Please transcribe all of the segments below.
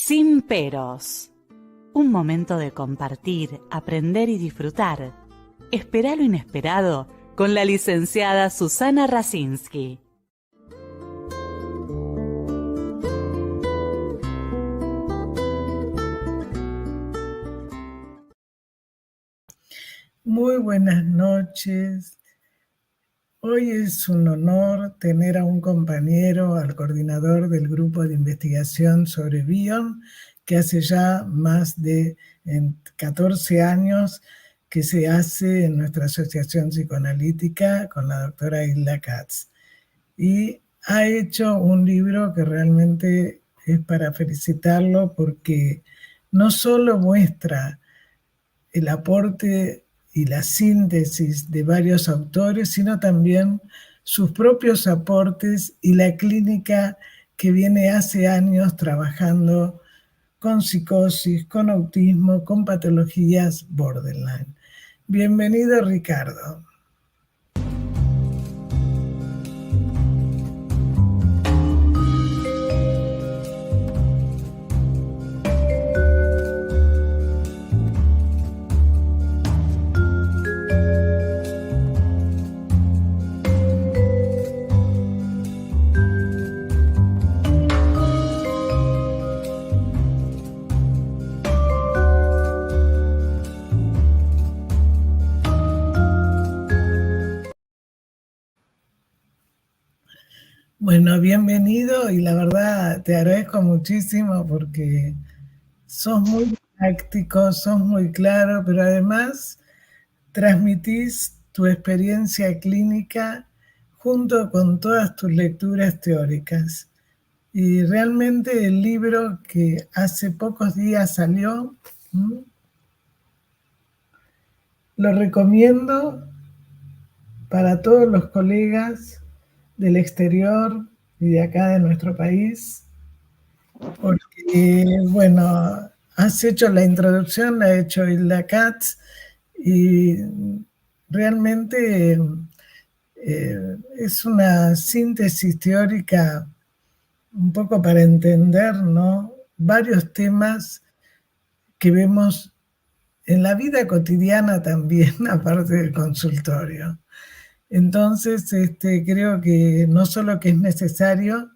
Sin peros. Un momento de compartir, aprender y disfrutar. Espera lo inesperado con la licenciada Susana Rasinski. Muy buenas noches. Hoy es un honor tener a un compañero, al coordinador del grupo de investigación sobre Bion, que hace ya más de 14 años que se hace en nuestra asociación psicoanalítica con la doctora Hilda Katz. Y ha hecho un libro que realmente es para felicitarlo porque no solo muestra el aporte y la síntesis de varios autores, sino también sus propios aportes y la clínica que viene hace años trabajando con psicosis, con autismo, con patologías borderline. Bienvenido, Ricardo. Bueno, bienvenido y la verdad te agradezco muchísimo porque sos muy práctico, sos muy claro, pero además transmitís tu experiencia clínica junto con todas tus lecturas teóricas. Y realmente el libro que hace pocos días salió, lo recomiendo para todos los colegas del exterior y de acá de nuestro país, porque, bueno, has hecho la introducción, la ha hecho Hilda Katz, y realmente es una síntesis teórica un poco para entender, ¿no?, varios temas que vemos en la vida cotidiana también, aparte del consultorio. Entonces, creo que no solo que es necesario,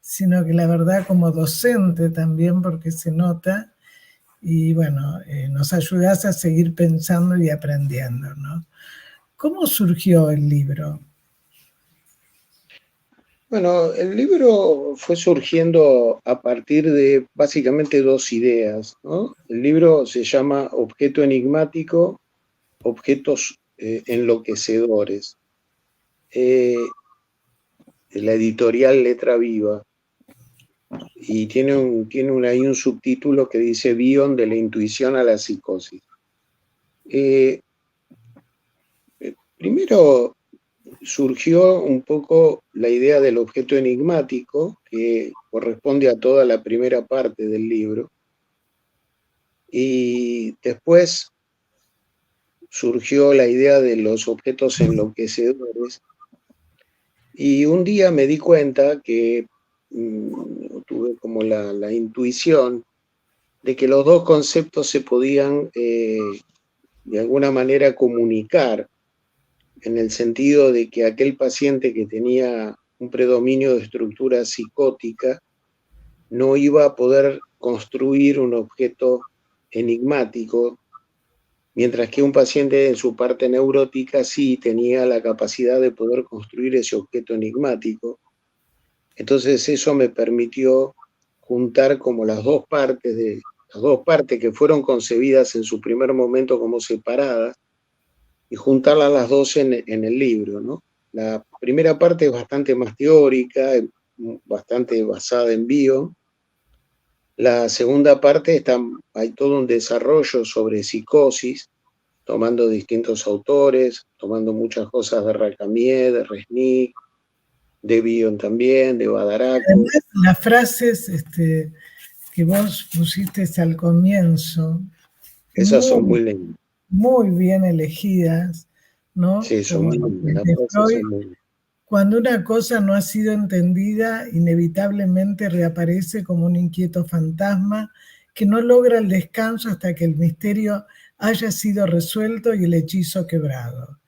sino que la verdad como docente también, porque se nota, y bueno, nos ayudas a seguir pensando y aprendiendo, ¿no? ¿Cómo surgió el libro? Bueno, el libro fue surgiendo a partir de básicamente dos ideas, ¿no? El libro se llama Objeto enigmático, objetos enloquecedores. La editorial Letra Viva. Y tiene ahí un subtítulo que dice Bion de la intuición a la psicosis. Primero surgió un poco la idea del objeto enigmático, que corresponde a toda la primera parte del libro, y después surgió la idea de los objetos enloquecedores, y un día me di cuenta que tuve como la intuición de que los dos conceptos se podían de alguna manera comunicar, en el sentido de que aquel paciente que tenía un predominio de estructura psicótica no iba a poder construir un objeto enigmático, mientras que un paciente en su parte neurótica sí tenía la capacidad de poder construir ese objeto enigmático. Entonces eso me permitió juntar como las dos partes que fueron concebidas en su primer momento como separadas, y juntarlas las dos en el libro, ¿no? La primera parte es bastante más teórica, bastante basada en Bion. La segunda parte hay todo un desarrollo sobre psicosis, tomando distintos autores, tomando muchas cosas de Racamier, de Resnick, de Bion también, de Badaraco. Además, las frases que vos pusiste al comienzo, esas son muy lindas. Muy bien elegidas, ¿no? Sí, son muy lindas. Cuando una cosa no ha sido entendida, inevitablemente reaparece como un inquieto fantasma que no logra el descanso hasta que el misterio haya sido resuelto y el hechizo quebrado.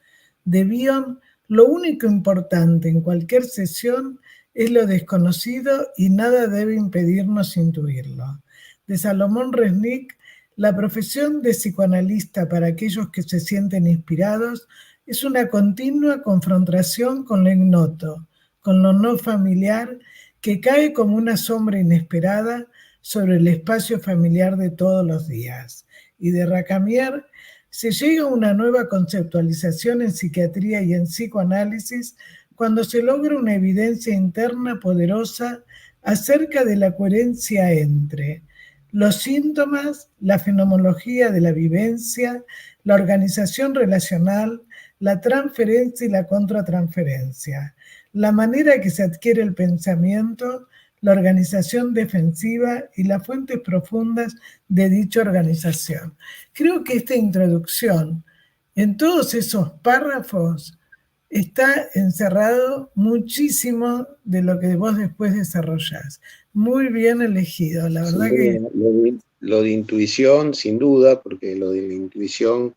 De Bion, lo único importante en cualquier sesión es lo desconocido y nada debe impedirnos intuirlo. De Salomón Resnick, la profesión de psicoanalista para aquellos que se sienten inspirados es una continua confrontación con lo ignoto, con lo no familiar, que cae como una sombra inesperada sobre el espacio familiar de todos los días. Y de Racamier, se llega a una nueva conceptualización en psiquiatría y en psicoanálisis cuando se logra una evidencia interna poderosa acerca de la coherencia entre los síntomas, la fenomenología de la vivencia, la organización relacional, la transferencia y la contratransferencia, la manera que se adquiere el pensamiento, la organización defensiva y las fuentes profundas de dicha organización. Creo que esta introducción, en todos esos párrafos, está encerrado muchísimo de lo que vos después desarrollás. Muy bien elegido, la verdad que... Lo de intuición, sin duda, porque lo de la intuición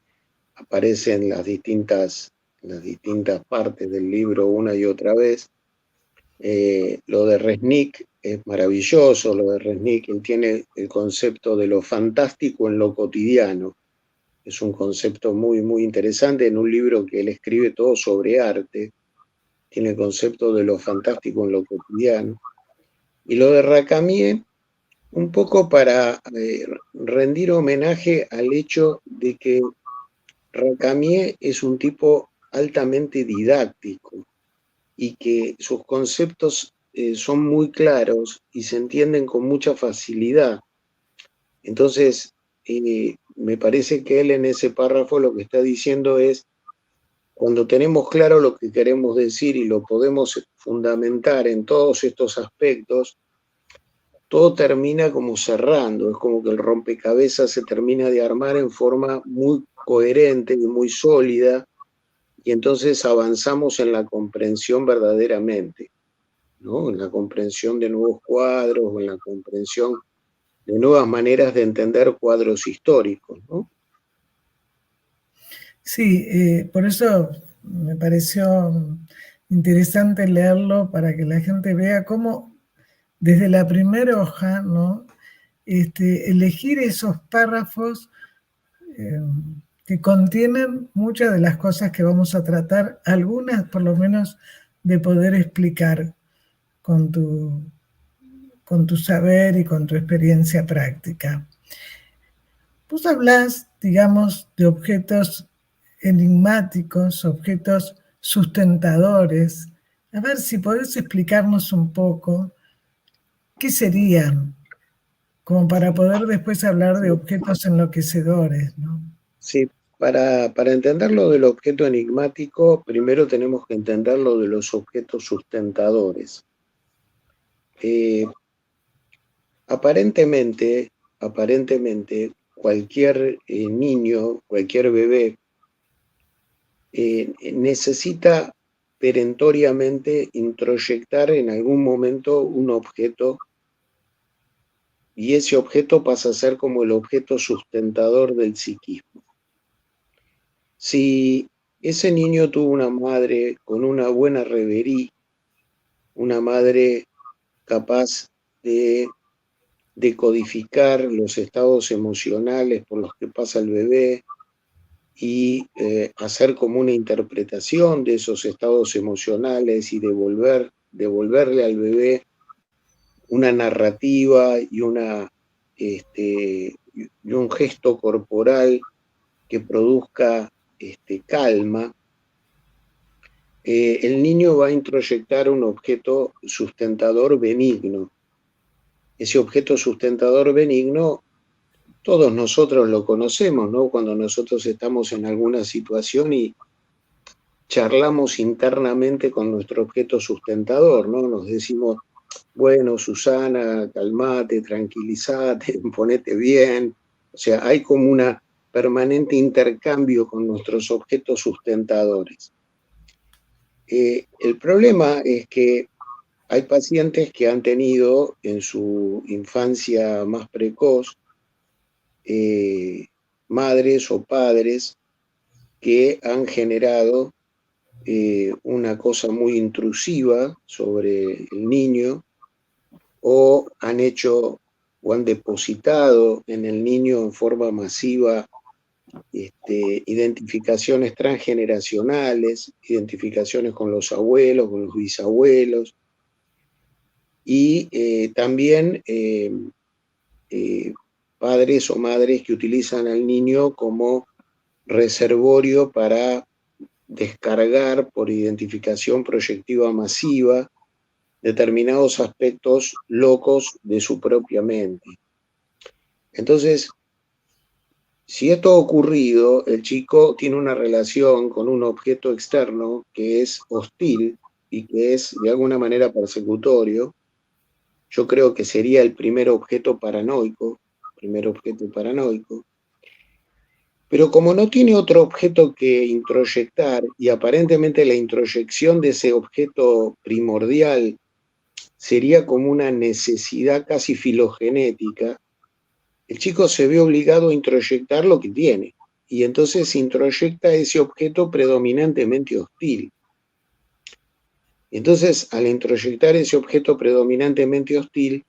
aparece en las distintas partes del libro una y otra vez. Lo de Resnick es maravilloso, lo de Resnick, él tiene el concepto de lo fantástico en lo cotidiano. Es un concepto muy, muy interesante en un libro que él escribe todo sobre arte. Tiene el concepto de lo fantástico en lo cotidiano. Y lo de Racamier, un poco para rendir homenaje al hecho de que Racamier es un tipo altamente didáctico y que sus conceptos son muy claros y se entienden con mucha facilidad. Entonces, me parece que él en ese párrafo lo que está diciendo es, cuando tenemos claro lo que queremos decir y lo podemos fundamentar en todos estos aspectos, todo termina como cerrando, es como que el rompecabezas se termina de armar en forma muy coherente y muy sólida, y entonces avanzamos en la comprensión verdaderamente, ¿no? En la comprensión de nuevos cuadros, en la comprensión de nuevas maneras de entender cuadros históricos, ¿no? Sí, por eso me pareció interesante leerlo para que la gente vea cómo desde la primera hoja, ¿no? Elegir esos párrafos que contienen muchas de las cosas que vamos a tratar, algunas por lo menos de poder explicar con tu saber y con tu experiencia práctica. Vos hablás, digamos, de objetos enigmáticos, objetos sustentadores. A ver si podés explicarnos un poco qué serían, como para poder después hablar de objetos enloquecedores, ¿no? Sí, para entender lo del objeto enigmático, primero tenemos que entender lo de los objetos sustentadores. Aparentemente, cualquier niño, cualquier bebé, necesita perentoriamente introyectar en algún momento un objeto, y ese objeto pasa a ser como el objeto sustentador del psiquismo. Si ese niño tuvo una madre con una buena reverie, una madre capaz de decodificar los estados emocionales por los que pasa el bebé y hacer como una interpretación de esos estados emocionales y devolverle al bebé una narrativa y un gesto corporal que produzca calma, el niño va a introyectar un objeto sustentador benigno. Ese objeto sustentador benigno, todos nosotros lo conocemos, ¿no? Cuando nosotros estamos en alguna situación y charlamos internamente con nuestro objeto sustentador, ¿no? Nos decimos, bueno, Susana, calmate, tranquilízate, ponete bien. O sea, hay como una permanente intercambio con nuestros objetos sustentadores. El problema es que hay pacientes que han tenido en su infancia más precoz madres o padres que han generado una cosa muy intrusiva sobre el niño, o han hecho o han depositado en el niño en forma masiva identificaciones transgeneracionales, identificaciones con los abuelos, con los bisabuelos, y también padres o madres que utilizan al niño como reservorio para descargar por identificación proyectiva masiva determinados aspectos locos de su propia mente. Entonces, si esto ha ocurrido, el chico tiene una relación con un objeto externo que es hostil y que es de alguna manera persecutorio. Yo creo que sería el primer objeto paranoico, pero como no tiene otro objeto que introyectar, y aparentemente la introyección de ese objeto primordial sería como una necesidad casi filogenética, el chico se ve obligado a introyectar lo que tiene, y entonces introyecta ese objeto predominantemente hostil. Entonces, al introyectar ese objeto predominantemente hostil,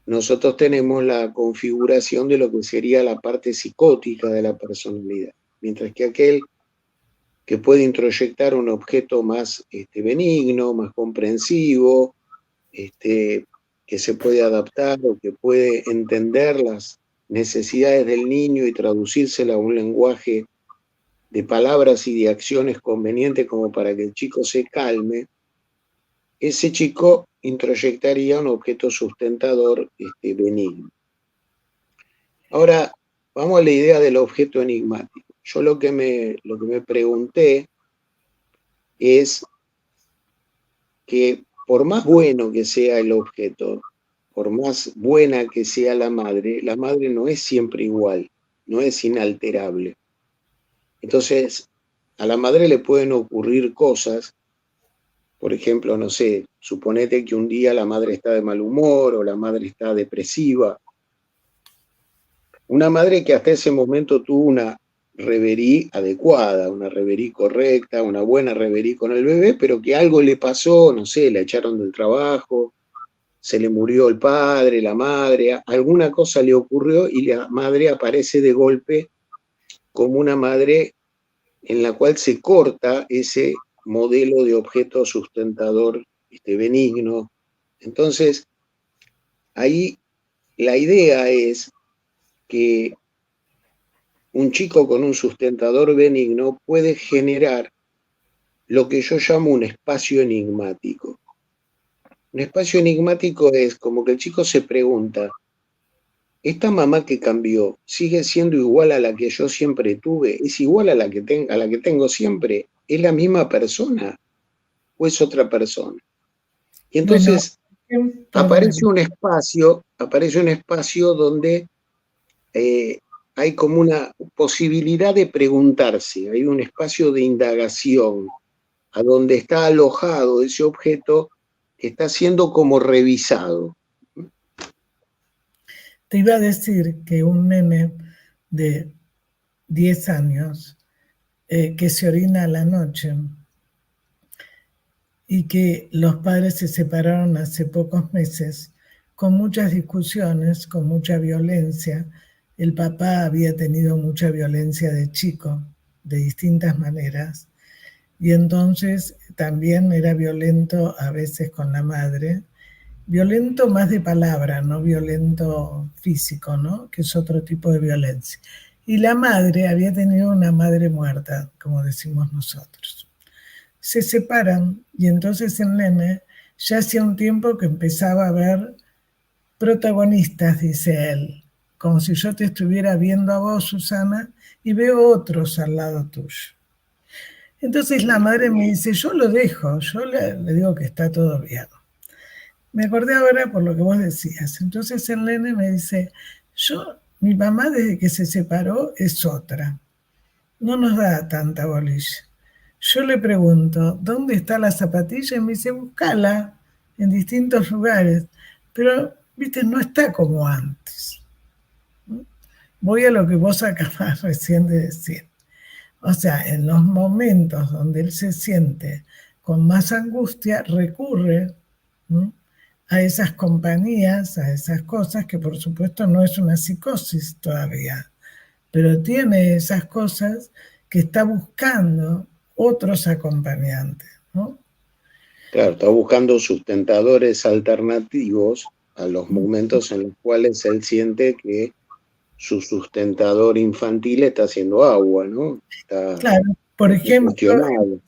nosotros tenemos la configuración de lo que sería la parte psicótica de la personalidad, mientras que aquel que puede introyectar un objeto más benigno, más comprensivo, que se puede adaptar o que puede entender las necesidades del niño y traducírsela a un lenguaje de palabras y de acciones conveniente como para que el chico se calme, ese chico introyectaría un objeto sustentador benigno. Ahora, vamos a la idea del objeto enigmático. Yo lo que me pregunté es que por más bueno que sea el objeto, por más buena que sea la madre no es siempre igual, no es inalterable. Entonces, a la madre le pueden ocurrir cosas. Por ejemplo, no sé, suponete que un día la madre está de mal humor o la madre está depresiva. Una madre que hasta ese momento tuvo una reverie adecuada, una reverie correcta, una buena reverie con el bebé, pero que algo le pasó, no sé, la echaron del trabajo, se le murió el padre, la madre, alguna cosa le ocurrió y la madre aparece de golpe como una madre en la cual se corta ese modelo de objeto sustentador benigno. Entonces, ahí la idea es que un chico con un sustentador benigno puede generar lo que yo llamo un espacio enigmático. Un espacio enigmático es como que el chico se pregunta, ¿esta mamá que cambió sigue siendo igual a la que yo siempre tuve? ¿Es igual a la que tengo siempre? ¿Es la misma persona o es otra persona? Y entonces aparece un espacio donde hay como una posibilidad de preguntarse, hay un espacio de indagación a donde está alojado ese objeto que está siendo como revisado. Te iba a decir que un nene de 10 años que se orina a la noche y que los padres se separaron hace pocos meses, con muchas discusiones, con mucha violencia. El papá había tenido mucha violencia de chico, de distintas maneras, y entonces también era violento a veces con la madre, violento más de palabra, no violento físico, ¿no? Que es otro tipo de violencia. Y la madre había tenido una madre muerta, como decimos nosotros. Se separan y entonces el nene ya hacía un tiempo que empezaba a ver protagonistas, dice él, como si yo te estuviera viendo a vos, Susana, y veo otros al lado tuyo. Entonces la madre me dice, yo lo dejo, yo le digo que está todo bien. Me acordé ahora por lo que vos decías. Entonces el nene me dice, mi mamá desde que se separó es otra, no nos da tanta bolilla. Yo le pregunto, ¿dónde está la zapatilla? Y me dice, buscala en distintos lugares. Pero, viste, no está como antes. Voy a lo que vos acabás recién de decir. O sea, en los momentos donde él se siente con más angustia, recurre, ¿no?, a esas compañías, a esas cosas, que por supuesto no es una psicosis todavía, pero tiene esas cosas que está buscando otros acompañantes, ¿no? Claro, está buscando sustentadores alternativos a los momentos en los cuales él siente que su sustentador infantil está haciendo agua, ¿no? Está Claro, por ejemplo, cuestionado.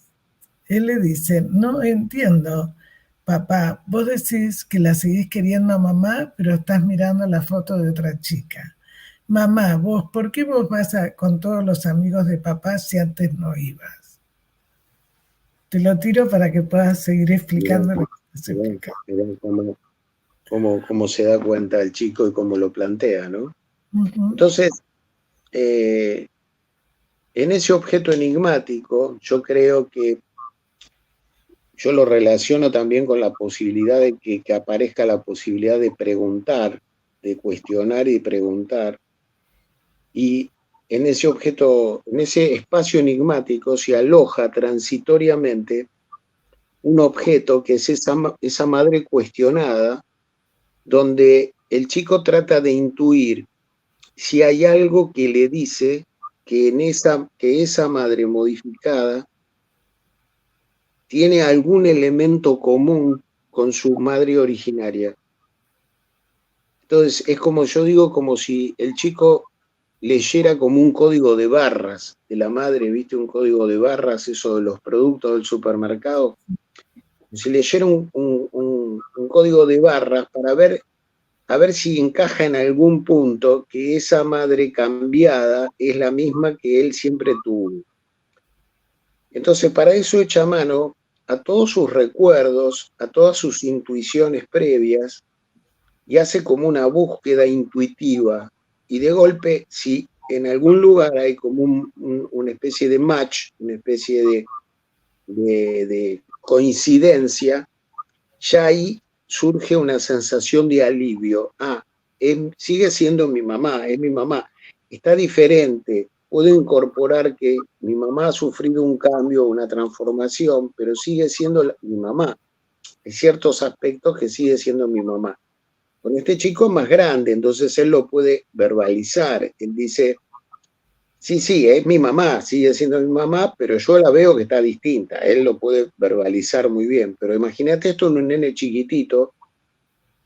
él le dice, no entiendo, papá, vos decís que la seguís queriendo a mamá, pero estás mirando la foto de otra chica. Mamá, vos, ¿por qué vos vas con todos los amigos de papá si antes no ibas? Te lo tiro para que puedas seguir explicando lo que estás explicando. Cómo se da cuenta el chico y cómo lo plantea, ¿no? Uh-huh. Entonces, en ese objeto enigmático, yo creo que yo lo relaciono también con la posibilidad de que aparezca la posibilidad de preguntar, de cuestionar y preguntar. Y en ese objeto, en ese espacio enigmático se aloja transitoriamente un objeto que es esa madre cuestionada, donde el chico trata de intuir si hay algo que le dice que esa madre modificada tiene algún elemento común con su madre originaria. Entonces, es como yo digo, como si el chico leyera como un código de barras de la madre, ¿viste? Un código de barras, eso de los productos del supermercado. Si leyera un código de barras para ver, a ver si encaja en algún punto que esa madre cambiada es la misma que él siempre tuvo. Entonces, para eso echa mano a todos sus recuerdos, a todas sus intuiciones previas, y hace como una búsqueda intuitiva. Y de golpe, si en algún lugar hay como una especie de match, una especie de coincidencia, ya ahí surge una sensación de alivio. Sigue siendo mi mamá, es mi mamá. Está diferente. Puedo incorporar que mi mamá ha sufrido un cambio, una transformación, pero sigue siendo mi mamá. Hay ciertos aspectos que sigue siendo mi mamá. Con este chico es más grande, entonces él lo puede verbalizar. Él dice, sí, es mi mamá, sigue siendo mi mamá, pero yo la veo que está distinta. Él lo puede verbalizar muy bien. Pero imagínate esto en un nene chiquitito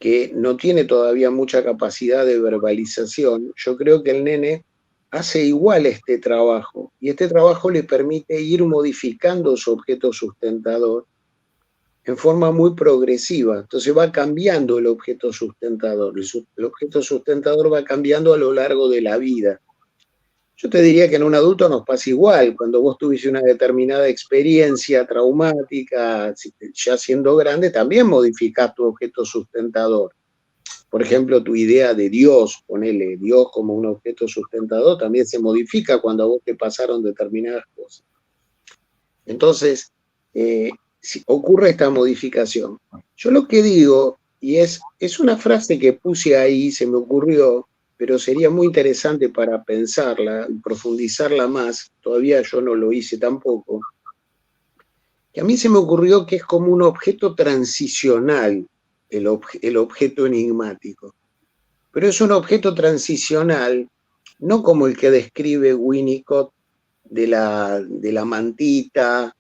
que no tiene todavía mucha capacidad de verbalización. Yo creo que el nene hace igual este trabajo, y este trabajo le permite ir modificando su objeto sustentador en forma muy progresiva. Entonces va cambiando el objeto sustentador. El objeto sustentador va cambiando a lo largo de la vida. Yo te diría que en un adulto nos pasa igual. Cuando vos tuviste una determinada experiencia traumática, ya siendo grande, también modificás tu objeto sustentador. Por ejemplo, tu idea de Dios, ponele Dios como un objeto sustentador, también se modifica cuando a vos te pasaron determinadas cosas. Entonces, si ocurre esta modificación. Yo lo que digo, y es una frase que puse ahí, se me ocurrió, pero sería muy interesante para pensarla y profundizarla más, todavía yo no lo hice tampoco, que a mí se me ocurrió que es como un objeto transicional, el objeto enigmático. Pero es un objeto transicional, no como el que describe Winnicott de la mantita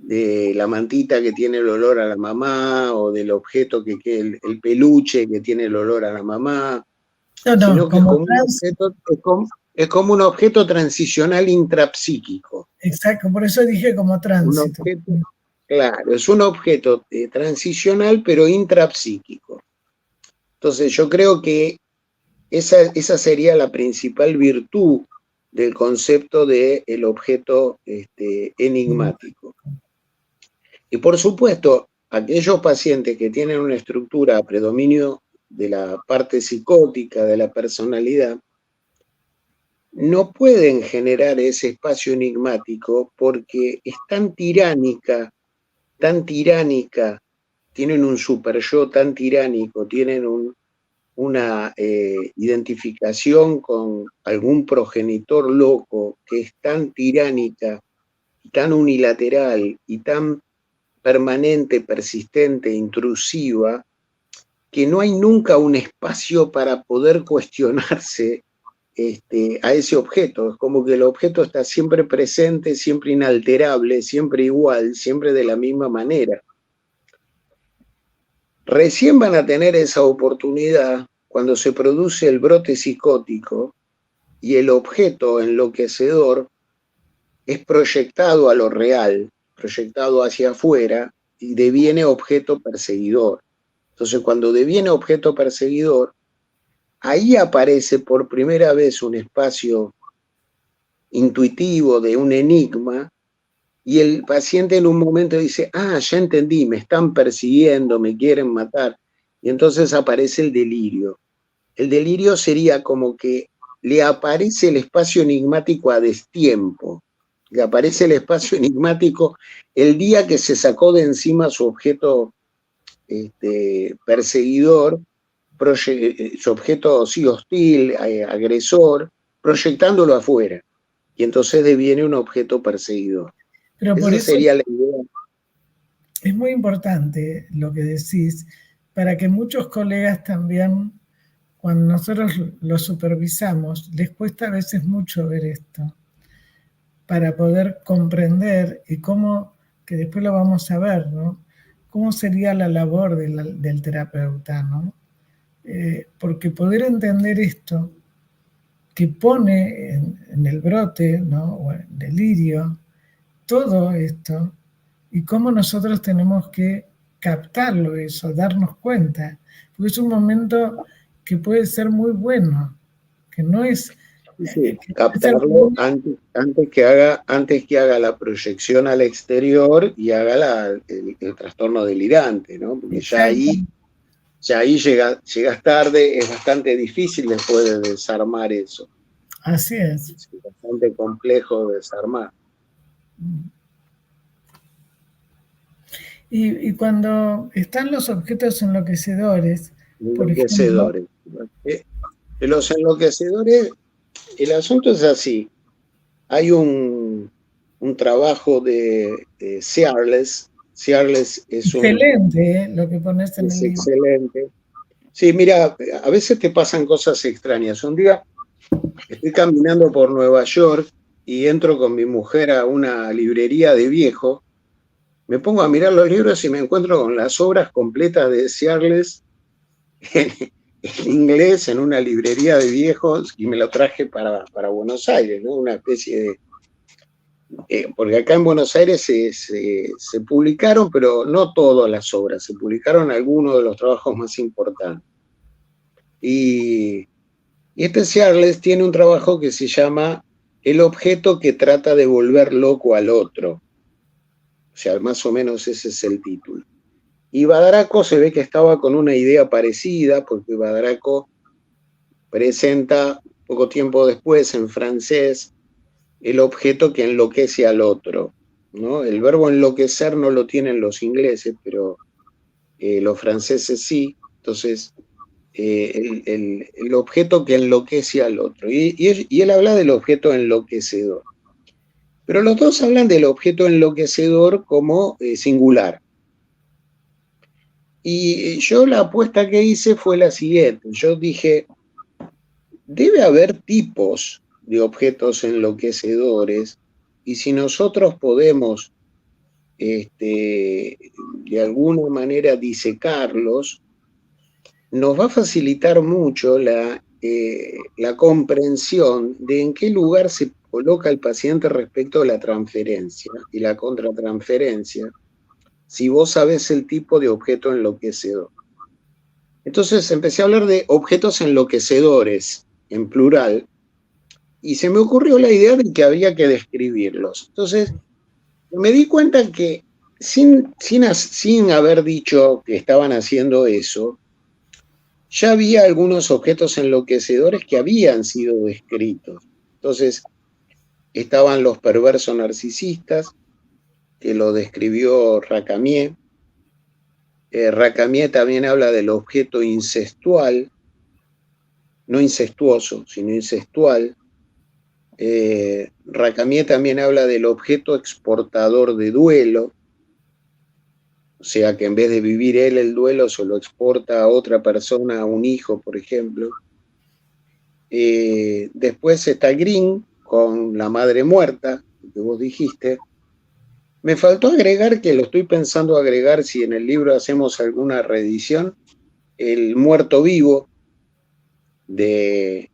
que tiene el olor a la mamá, o del objeto el peluche que tiene el olor a la mamá, sino que es como un objeto transicional intrapsíquico. Exacto, por eso dije como tránsito. Claro, es un objeto transicional pero intrapsíquico. Entonces yo creo que esa sería la principal virtud del concepto del objeto enigmático. Y por supuesto, aquellos pacientes que tienen una estructura a predominio de la parte psicótica de la personalidad, no pueden generar ese espacio enigmático porque es tan tiránica, tienen un super yo tan tiránico, tienen una identificación con algún progenitor loco que es tan tiránica, tan unilateral y tan permanente, persistente, intrusiva, que no hay nunca un espacio para poder cuestionarse a ese objeto. Es como que el objeto está siempre presente, siempre inalterable, siempre igual, siempre de la misma manera. Recién van a tener esa oportunidad cuando se produce el brote psicótico y el objeto enloquecedor es proyectado a lo real, proyectado hacia afuera y deviene objeto perseguidor. Entonces, cuando deviene objeto perseguidor, ahí aparece por primera vez un espacio intuitivo de un enigma y el paciente en un momento dice, ya entendí, me están persiguiendo, me quieren matar. Y entonces aparece el delirio. El delirio sería como que le aparece el espacio enigmático a destiempo. Le aparece el espacio enigmático el día que se sacó de encima su objeto perseguidor, su objeto sí hostil, agresor, proyectándolo afuera. Y entonces deviene un objeto perseguidor. Pero por Esa eso sería la idea. es muy importante lo que decís, para que muchos colegas también, cuando nosotros los supervisamos, les cuesta a veces mucho ver esto, para poder comprender y cómo, que después lo vamos a ver, ¿no? Cómo sería la labor del terapeuta, ¿no? Porque poder entender esto que pone en el brote, ¿no? O en delirio, todo esto, y cómo nosotros tenemos que captarlo eso, darnos cuenta, porque es un momento que puede ser muy bueno, que no es... Sí, captarlo antes que haga la proyección al exterior y haga el trastorno delirante, ¿no? Porque ya ahí llegas tarde, es bastante difícil después de desarmar eso. Así es. Es bastante complejo de desarmar. Y cuando están los objetos enloquecedores, por Enloquecedores. Los enloquecedores, el asunto es así. Hay un trabajo de Searles. Searles es excelente, lo que pones en el libro. Excelente. Sí, mira, a veces te pasan cosas extrañas. Un día estoy caminando por Nueva York y entro con mi mujer a una librería de viejo. Me pongo a mirar los libros y me encuentro con las obras completas de Searles en inglés en una librería de viejos y me lo traje para Buenos Aires, ¿no? Una especie de... porque acá en Buenos Aires se publicaron, pero no todas las obras, se publicaron algunos de los trabajos más importantes. Y este Searles tiene un trabajo que se llama El objeto que trata de volver loco al otro. O sea, más o menos ese es el título. Y Badaracco se ve que estaba con una idea parecida, porque Badaracco presenta poco tiempo después en francés el objeto que enloquece al otro, ¿no? El verbo enloquecer no lo tienen los ingleses, pero los franceses sí. Entonces, el objeto que enloquece al otro. Y él habla del objeto enloquecedor. Pero los dos hablan del objeto enloquecedor como singular. Y yo la apuesta que hice fue la siguiente. Yo dije, debe haber tipos de objetos enloquecedores y si nosotros podemos de alguna manera disecarlos, nos va a facilitar mucho la comprensión de en qué lugar se coloca el paciente respecto a la transferencia y la contratransferencia, si vos sabés el tipo de objeto enloquecedor. Entonces empecé a hablar de objetos enloquecedores, en plural, y se me ocurrió la idea de que había que describirlos. Entonces me di cuenta que sin haber dicho que estaban haciendo eso, ya había algunos objetos enloquecedores que habían sido descritos. Entonces, estaban los perversos narcisistas, que lo describió Racamier. Racamier también habla del objeto incestual, no incestuoso, sino incestual. Racamier también habla del objeto exportador de duelo, o sea que en vez de vivir él el duelo se lo exporta a otra persona, a un hijo, por ejemplo. Después está Green con la madre muerta, que vos dijiste. Me faltó agregar, que lo estoy pensando agregar si en el libro hacemos alguna reedición, el muerto vivo de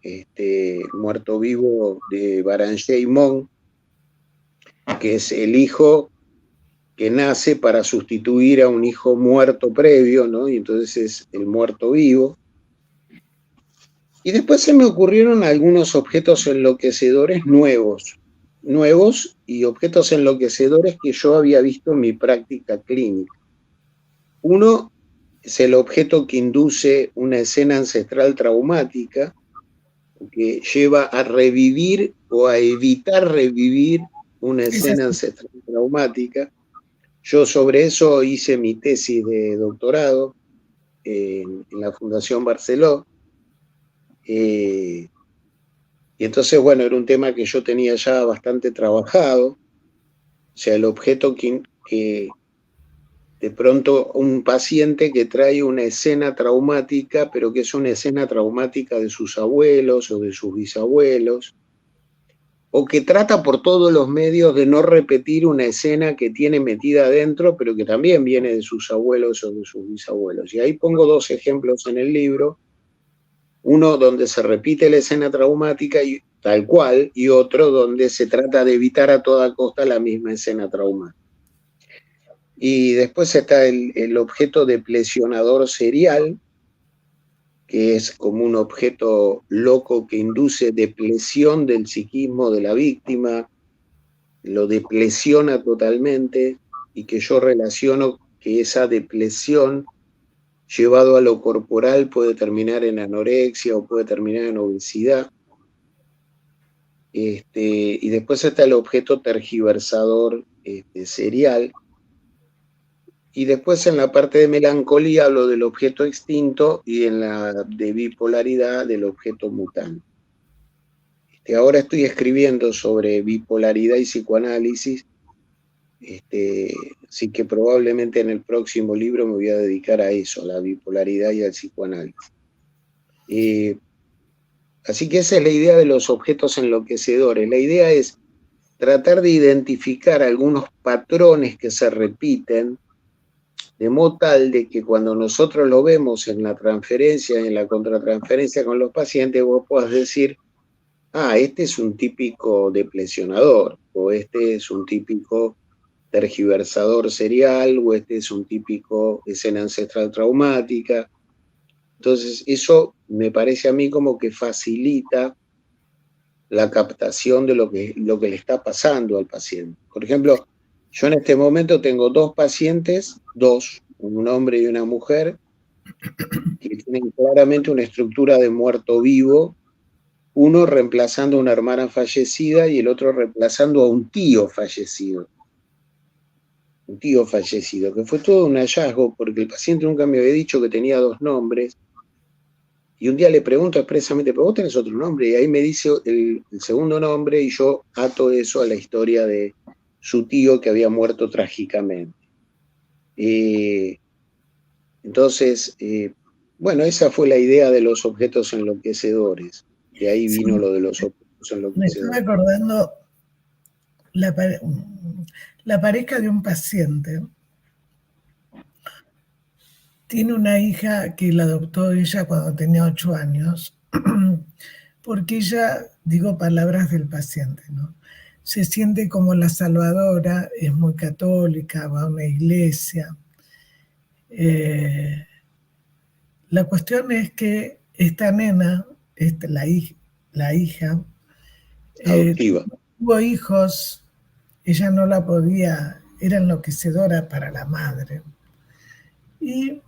Baranger Mon, que es el hijo que nace para sustituir a un hijo muerto previo, ¿no? Y entonces es el muerto vivo. Y después se me ocurrieron algunos objetos enloquecedores nuevos y objetos enloquecedores que yo había visto en mi práctica clínica. Uno es el objeto que induce una escena ancestral traumática, que lleva a revivir o a evitar revivir una escena ancestral traumática. Yo sobre eso hice mi tesis de doctorado en la Fundación Barceló. Y entonces, bueno, era un tema que yo tenía ya bastante trabajado. O sea, el objeto que de pronto un paciente que trae una escena traumática, pero que es una escena traumática de sus abuelos o de sus bisabuelos, o que trata por todos los medios de no repetir una escena que tiene metida adentro, pero que también viene de sus abuelos o de sus bisabuelos. Y ahí pongo dos ejemplos en el libro, uno donde se repite la escena traumática y tal cual, y otro donde se trata de evitar a toda costa la misma escena traumática. Y después está el objeto deplesionador serial, que es como un objeto loco que induce depresión del psiquismo de la víctima, lo depresiona totalmente, y que yo relaciono que esa depresión llevado a lo corporal puede terminar en anorexia o puede terminar en obesidad. Y después está el objeto tergiversador serial. Y después en la parte de melancolía hablo del objeto extinto y en la de bipolaridad del objeto mutante. Ahora estoy escribiendo sobre bipolaridad y psicoanálisis, así que probablemente en el próximo libro me voy a dedicar a eso, a la bipolaridad y al psicoanálisis. Así que esa es la idea de los objetos enloquecedores. La idea es tratar de identificar algunos patrones que se repiten, de modo tal de que cuando nosotros lo vemos en la transferencia y en la contratransferencia con los pacientes, vos puedas decir, este es un típico deplesionador, o este es un típico tergiversador serial, o este es un típico escena ancestral traumática. Entonces, eso me parece a mí como que facilita la captación de lo que le está pasando al paciente. Por ejemplo, yo en este momento tengo dos pacientes, un hombre y una mujer, que tienen claramente una estructura de muerto vivo, uno reemplazando a una hermana fallecida y el otro reemplazando a un tío fallecido. Un tío fallecido, que fue todo un hallazgo, porque el paciente nunca me había dicho que tenía dos nombres, y un día le pregunto expresamente, ¿pero vos tenés otro nombre? Y ahí me dice el segundo nombre, y yo ato eso a la historia de su tío que había muerto trágicamente. Entonces, bueno, esa fue la idea de los objetos enloquecedores. De ahí vino lo de los objetos enloquecedores. Me estoy acordando la pareja de un paciente. Tiene una hija que la adoptó ella cuando tenía 8 años, porque ella, digo palabras del paciente, ¿no? Se siente como la salvadora, es muy católica, va a una iglesia. La cuestión es que esta nena, la hija, Adoptiva. tuvo hijos, ella no la podía, era enloquecedora para la madre. Y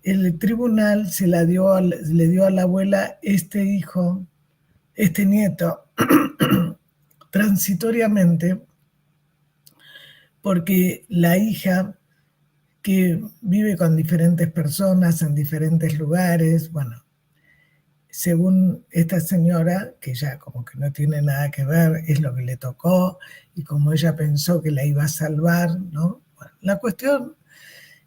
el tribunal le dio a la abuela este hijo, este nieto, transitoriamente, porque la hija que vive con diferentes personas en diferentes lugares, bueno, según esta señora, que ya como que no tiene nada que ver, es lo que le tocó, y como ella pensó que la iba a salvar, ¿no? Bueno, la cuestión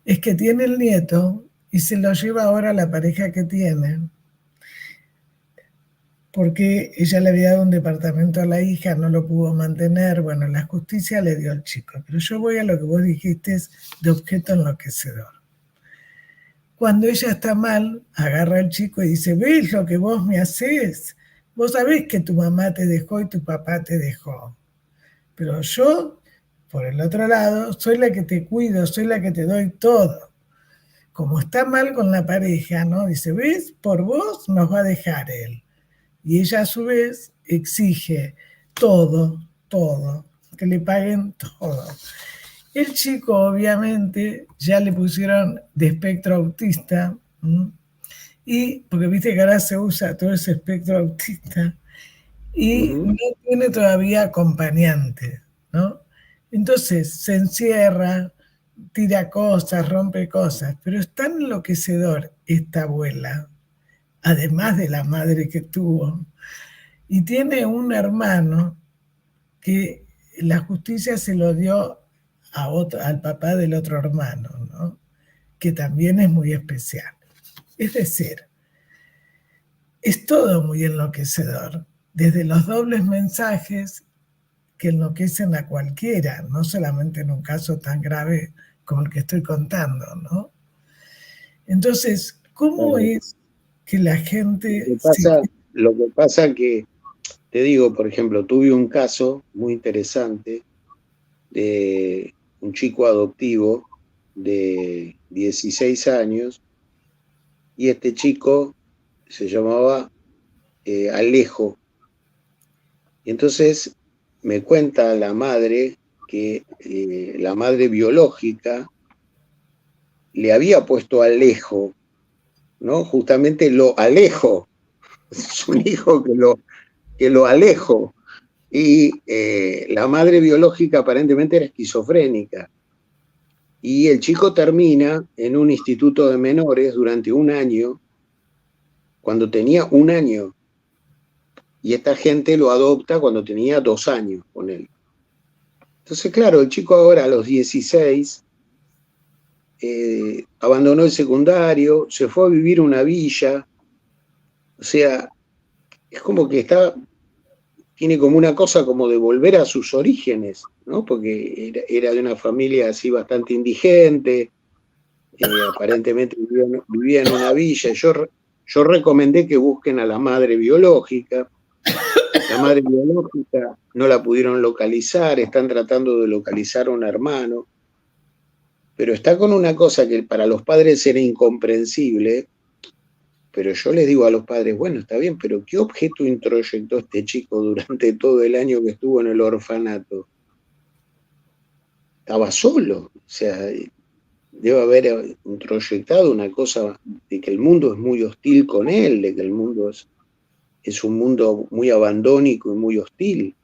es que tiene el nieto y se lo lleva ahora a la pareja que tiene, porque ella le había dado un departamento a la hija, no lo pudo mantener, bueno, la justicia le dio al chico. Pero yo voy a lo que vos dijiste de objeto enloquecedor. Cuando ella está mal, agarra al chico y dice, ¿ves lo que vos me haces? Vos sabés que tu mamá te dejó y tu papá te dejó. Pero yo, por el otro lado, soy la que te cuido, soy la que te doy todo. Como está mal con la pareja, ¿no? Dice, ¿ves? Por vos nos va a dejar él. Y ella a su vez exige todo, que le paguen todo. El chico obviamente ya le pusieron de espectro autista, y porque viste que ahora se usa todo ese espectro autista, y no tiene todavía acompañante, ¿no? Entonces se encierra, tira cosas, rompe cosas, pero es tan enloquecedor esta abuela, además de la madre que tuvo, y tiene un hermano que la justicia se lo dio al papá del otro hermano, ¿no? Que también es muy especial. Es decir, es todo muy enloquecedor, desde los dobles mensajes que enloquecen a cualquiera, no solamente en un caso tan grave como el que estoy contando, ¿no? Entonces, ¿cómo es que la gente... Lo que pasa que, te digo, por ejemplo, tuve un caso muy interesante de un chico adoptivo de 16 años, y este chico se llamaba Alejo. Y entonces me cuenta la madre que la madre biológica le había puesto Alejo, ¿no? Justamente lo alejo. Es un hijo que lo alejo. Y la madre biológica aparentemente era esquizofrénica. Y el chico termina en un instituto de menores durante un año, cuando tenía un año. Y esta gente lo adopta cuando tenía 2 años con él. Entonces, claro, el chico ahora a los 16 abandonó el secundario, se fue a vivir a una villa. O sea, es como que tiene como una cosa como de volver a sus orígenes, ¿no? Porque era de una familia así bastante indigente, aparentemente vivía en una villa. Yo recomendé que busquen a la madre biológica. La madre biológica no la pudieron localizar, están tratando de localizar a un hermano, pero está con una cosa que para los padres era incomprensible. Pero yo les digo a los padres, bueno, está bien, pero ¿qué objeto introyectó este chico durante todo el año que estuvo en el orfanato? Estaba solo, o sea, debe haber introyectado una cosa de que el mundo es muy hostil con él, de que el mundo es un mundo muy abandónico y muy hostil,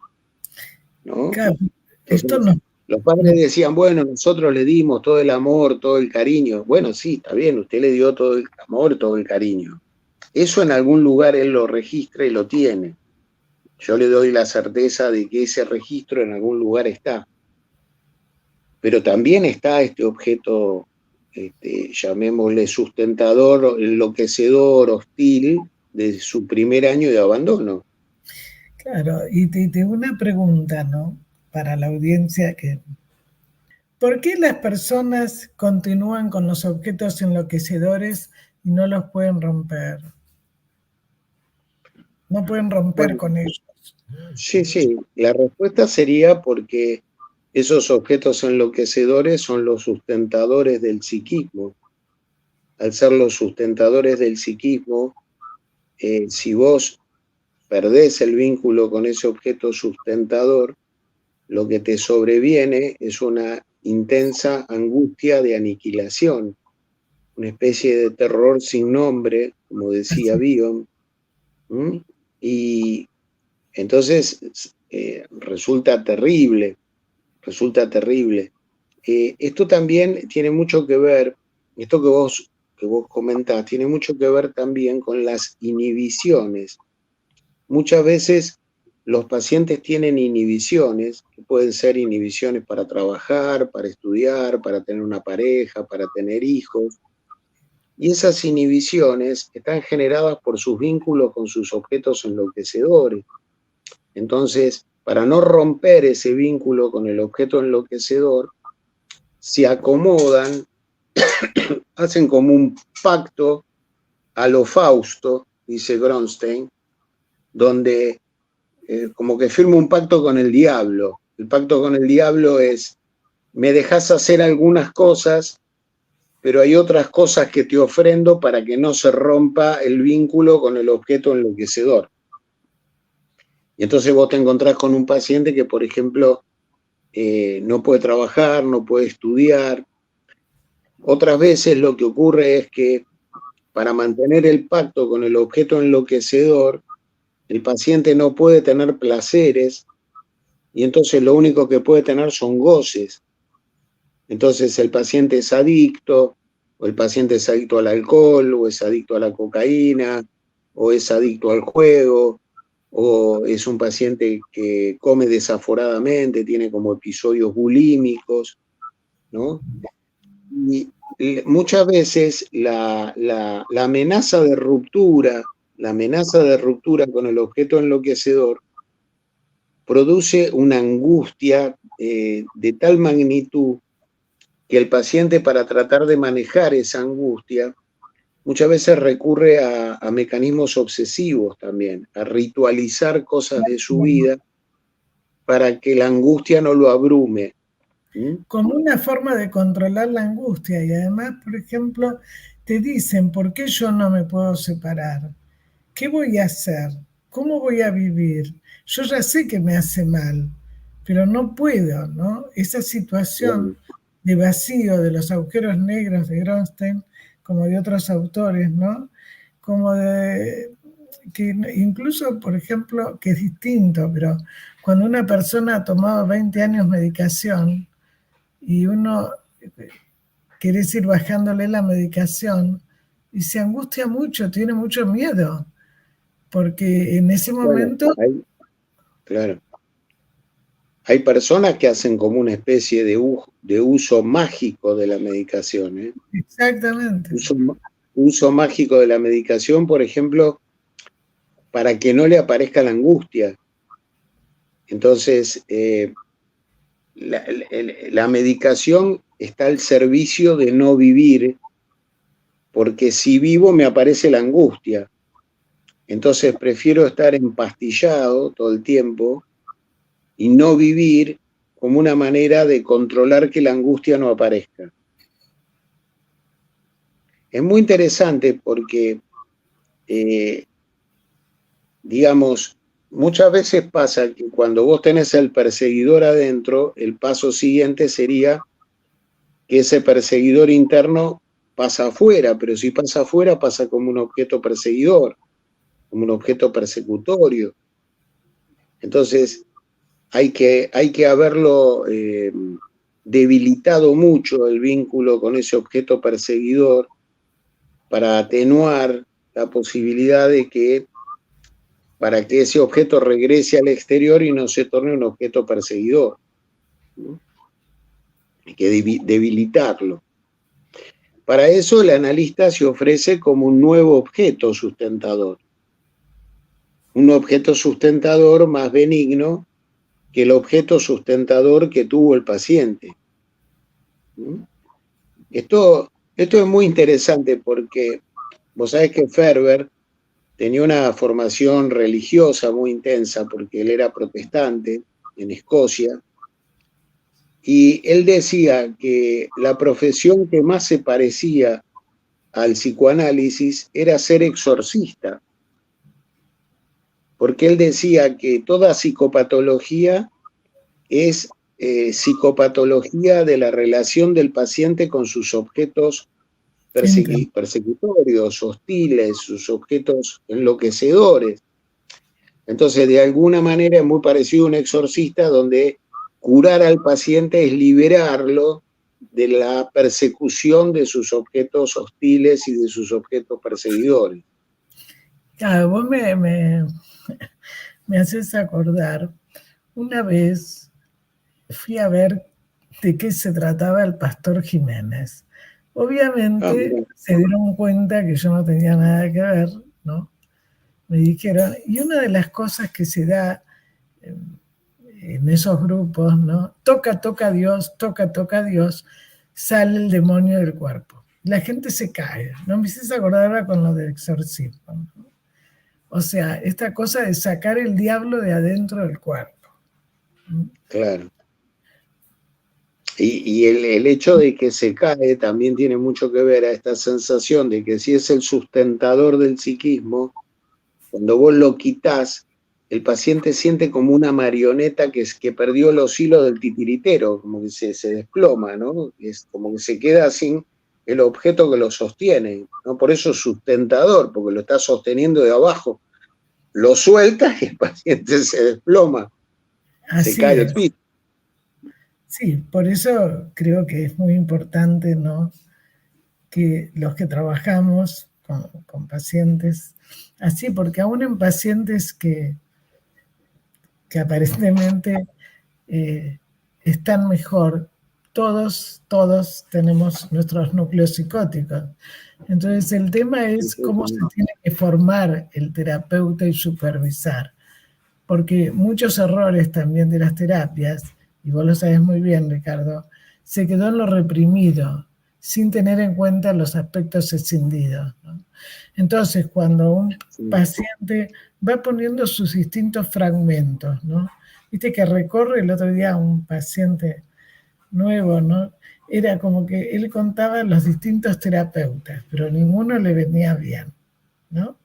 ¿no? Claro, Entonces, esto no... los padres decían, bueno, nosotros le dimos todo el amor, todo el cariño. Bueno, sí, está bien, usted le dio todo el amor, todo el cariño. Eso en algún lugar él lo registra y lo tiene. Yo le doy la certeza de que ese registro en algún lugar está. Pero también está este objeto, llamémosle sustentador, enloquecedor, hostil, de su primer año de abandono. Claro, y te una pregunta, ¿no? Para la audiencia que... ¿Por qué las personas continúan con los objetos enloquecedores y no los pueden romper? No pueden romper con ellos. Sí, la respuesta sería porque esos objetos enloquecedores son los sustentadores del psiquismo. Al ser los sustentadores del psiquismo, si vos perdés el vínculo con ese objeto sustentador, lo que te sobreviene es una intensa angustia de aniquilación, una especie de terror sin nombre, como decía Bion, y Entonces, resulta terrible, resulta terrible. Esto también tiene mucho que ver, esto que vos comentás, tiene mucho que ver también con las inhibiciones. Muchas veces los pacientes tienen inhibiciones, que pueden ser inhibiciones para trabajar, para estudiar, para tener una pareja, para tener hijos, y esas inhibiciones están generadas por sus vínculos con sus objetos enloquecedores. Entonces, para no romper ese vínculo con el objeto enloquecedor, se acomodan, hacen como un pacto a lo Fausto, dice Bronstein, donde como que firma un pacto con el diablo. El pacto con el diablo es, me dejas hacer algunas cosas, pero hay otras cosas que te ofrendo para que no se rompa el vínculo con el objeto enloquecedor. Y entonces vos te encontrás con un paciente que, por ejemplo, no puede trabajar, no puede estudiar. Otras veces lo que ocurre es que para mantener el pacto con el objeto enloquecedor, el paciente no puede tener placeres y entonces lo único que puede tener son goces. Entonces el paciente es adicto, o el paciente es adicto al alcohol, o es adicto a la cocaína, o es adicto al juego, o es un paciente que come desaforadamente, tiene como episodios bulímicos, ¿no? Y muchas veces la amenaza de ruptura, con el objeto enloquecedor produce una angustia de tal magnitud que el paciente, para tratar de manejar esa angustia, muchas veces recurre a mecanismos obsesivos también, a ritualizar cosas de su vida para que la angustia no lo abrume. Como una forma de controlar la angustia, y además, por ejemplo, te dicen, ¿por qué yo no me puedo separar? ¿Qué voy a hacer? ¿Cómo voy a vivir? Yo ya sé que me hace mal, pero no puedo, ¿no? Esa situación de vacío de los agujeros negros de Bronstein, como de otros autores, ¿no? Como de que incluso, por ejemplo, que es distinto, pero cuando una persona ha tomado 20 años medicación y uno quiere ir bajándole la medicación y se angustia mucho, tiene mucho miedo, porque en ese momento... Claro. Hay personas que hacen como una especie de uso mágico de la medicación. Exactamente. Uso mágico de la medicación, por ejemplo, para que no le aparezca la angustia. Entonces, la medicación está al servicio de no vivir, porque si vivo me aparece la angustia. Entonces prefiero estar empastillado todo el tiempo y no vivir como una manera de controlar que la angustia no aparezca. Es muy interesante porque, digamos, muchas veces pasa que cuando vos tenés al perseguidor adentro, el paso siguiente sería que ese perseguidor interno pasa afuera, pero si pasa afuera pasa como un objeto perseguidor, como un objeto persecutorio. Entonces, hay que haberlo debilitado mucho el vínculo con ese objeto perseguidor para atenuar la posibilidad de que, para que ese objeto regrese al exterior y no se torne un objeto perseguidor. ¿No? Hay que debilitarlo. Para eso el analista se ofrece como un nuevo objeto sustentador. Un objeto sustentador más benigno que el objeto sustentador que tuvo el paciente. Esto es muy interesante porque vos sabés que Ferber tenía una formación religiosa muy intensa porque él era protestante en Escocia, y él decía que la profesión que más se parecía al psicoanálisis era ser exorcista, porque él decía que toda psicopatología es psicopatología de la relación del paciente con sus objetos persecutorios, hostiles, sus objetos enloquecedores. Entonces, de alguna manera es muy parecido a un exorcista donde curar al paciente es liberarlo de la persecución de sus objetos hostiles y de sus objetos perseguidores. Claro, vos me haces acordar, una vez fui a ver de qué se trataba el Pastor Jiménez. Obviamente se dieron cuenta que yo no tenía nada que ver, ¿no? Me dijeron, y una de las cosas que se da en esos grupos, ¿no? Toca a Dios, toca a Dios, sale el demonio del cuerpo. La gente se cae, ¿no? Me hiciste acordar ahora con lo del exorcismo, ¿no? O sea, esta cosa de sacar el diablo de adentro del cuerpo. Claro. Y el hecho de que se cae también tiene mucho que ver a esta sensación de que si es el sustentador del psiquismo, cuando vos lo quitás, el paciente siente como una marioneta que perdió los hilos del titiritero, como que se desploma, ¿no? Es como que se queda sin el objeto que lo sostiene, ¿no? Por eso es sustentador, porque lo está sosteniendo de abajo. Lo suelta y el paciente se desploma, se cae al piso. Sí, por eso creo que es muy importante, ¿no?, que los que trabajamos con pacientes así, porque aún en pacientes que aparentemente están mejor, todos tenemos nuestros núcleos psicóticos. Entonces el tema es cómo se tiene que formar el terapeuta y supervisar, porque muchos errores también de las terapias, y vos lo sabes muy bien, Ricardo, se quedó en lo reprimido, sin tener en cuenta los aspectos escindidos, ¿no? Entonces, cuando un paciente va poniendo sus distintos fragmentos, ¿no? Viste que recorre el otro día un paciente nuevo, ¿no? Era como que él contaba los distintos terapeutas, pero ninguno le venía bien, ¿no?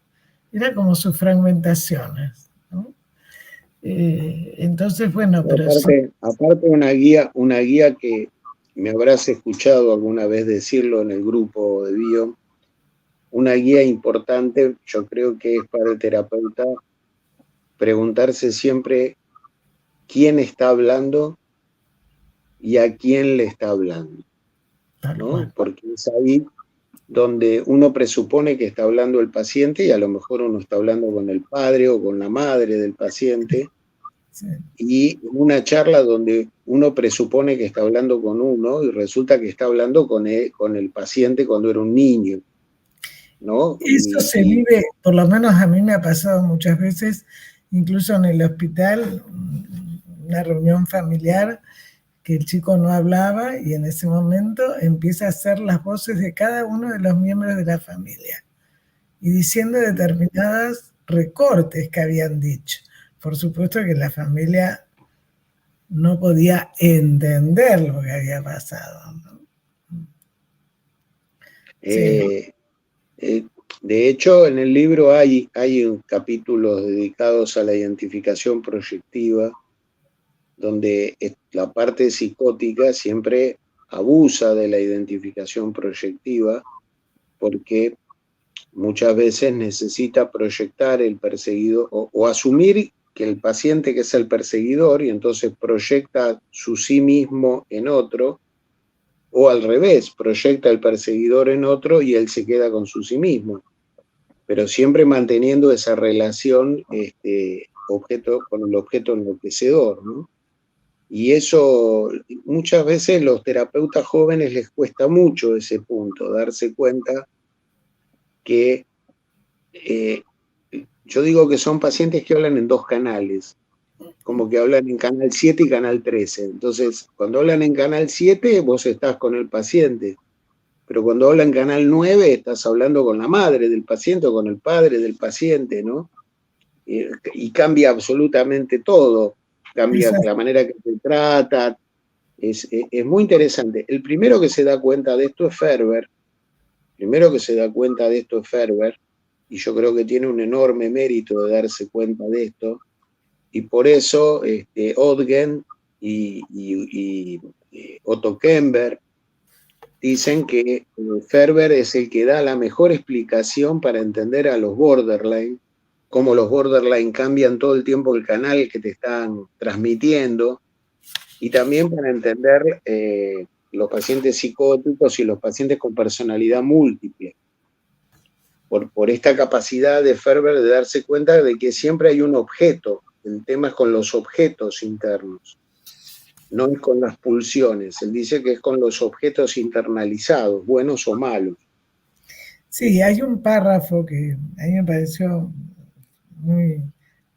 Era como sus fragmentaciones, ¿no? Entonces, bueno, pero aparte una guía que me habrás escuchado alguna vez decirlo en el grupo de Bio, una guía importante, yo creo que es para el terapeuta preguntarse siempre quién está hablando y a quién le está hablando, ¿no? Porque es ahí donde uno presupone que está hablando el paciente y a lo mejor uno está hablando con el padre o con la madre del paciente. Sí. Y en una charla donde uno presupone que está hablando con uno y resulta que está hablando con el paciente cuando era un niño, ¿no? Eso se vive, por lo menos a mí me ha pasado muchas veces, incluso en el hospital, una reunión familiar, que el chico no hablaba y en ese momento empieza a hacer las voces de cada uno de los miembros de la familia y diciendo determinados recortes que habían dicho. Por supuesto que la familia no podía entender lo que había pasado, ¿no? Sí. De hecho, en el libro hay capítulos dedicados a la identificación proyectiva, donde la parte psicótica siempre abusa de la identificación proyectiva, porque muchas veces necesita proyectar el perseguidor o asumir que el paciente que es el perseguidor y entonces proyecta su sí mismo en otro, o al revés, proyecta el perseguidor en otro y él se queda con su sí mismo, pero siempre manteniendo esa relación con el objeto enloquecedor, ¿no? Y eso muchas veces los terapeutas jóvenes les cuesta mucho ese punto, darse cuenta que yo digo que son pacientes que hablan en dos canales, como que hablan en canal 7 y canal 13. Entonces, cuando hablan en canal 7, vos estás con el paciente, pero cuando hablan en canal 9, estás hablando con la madre del paciente o con el padre del paciente, ¿no? Y cambia absolutamente todo, cambia la manera que se trata. Es muy interesante. El primero que se da cuenta de esto es Ferber. Y yo creo que tiene un enorme mérito de darse cuenta de esto, y por eso Odgen y Otto Kemper dicen que Ferber es el que da la mejor explicación para entender a los borderline, cómo los borderline cambian todo el tiempo el canal que te están transmitiendo, y también para entender los pacientes psicóticos y los pacientes con personalidad múltiple, por esta capacidad de Ferber de darse cuenta de que siempre hay un objeto. El tema es con los objetos internos, no es con las pulsiones. Él dice que es con los objetos internalizados, buenos o malos. Sí, hay un párrafo que a mí me pareció muy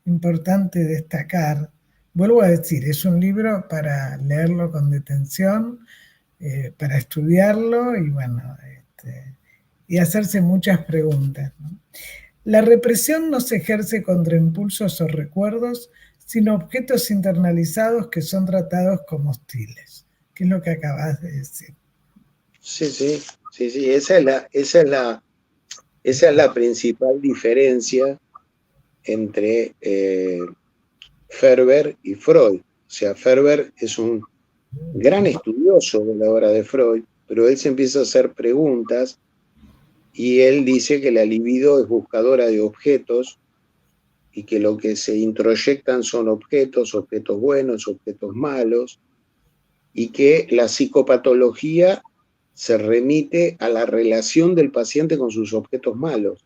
importante destacar. Vuelvo a decir, es un libro para leerlo con detención, para estudiarlo y bueno, y hacerse muchas preguntas, ¿no? La represión no se ejerce contra impulsos o recuerdos, sino objetos internalizados que son tratados como hostiles, que es lo que acabas de decir. Sí, esa es la principal diferencia entre Ferber y Freud. O sea, Ferber es un gran estudioso de la obra de Freud, pero él se empieza a hacer preguntas y él dice que la libido es buscadora de objetos y que lo que se introyectan son objetos buenos, objetos malos, y que la psicopatología se remite a la relación del paciente con sus objetos malos.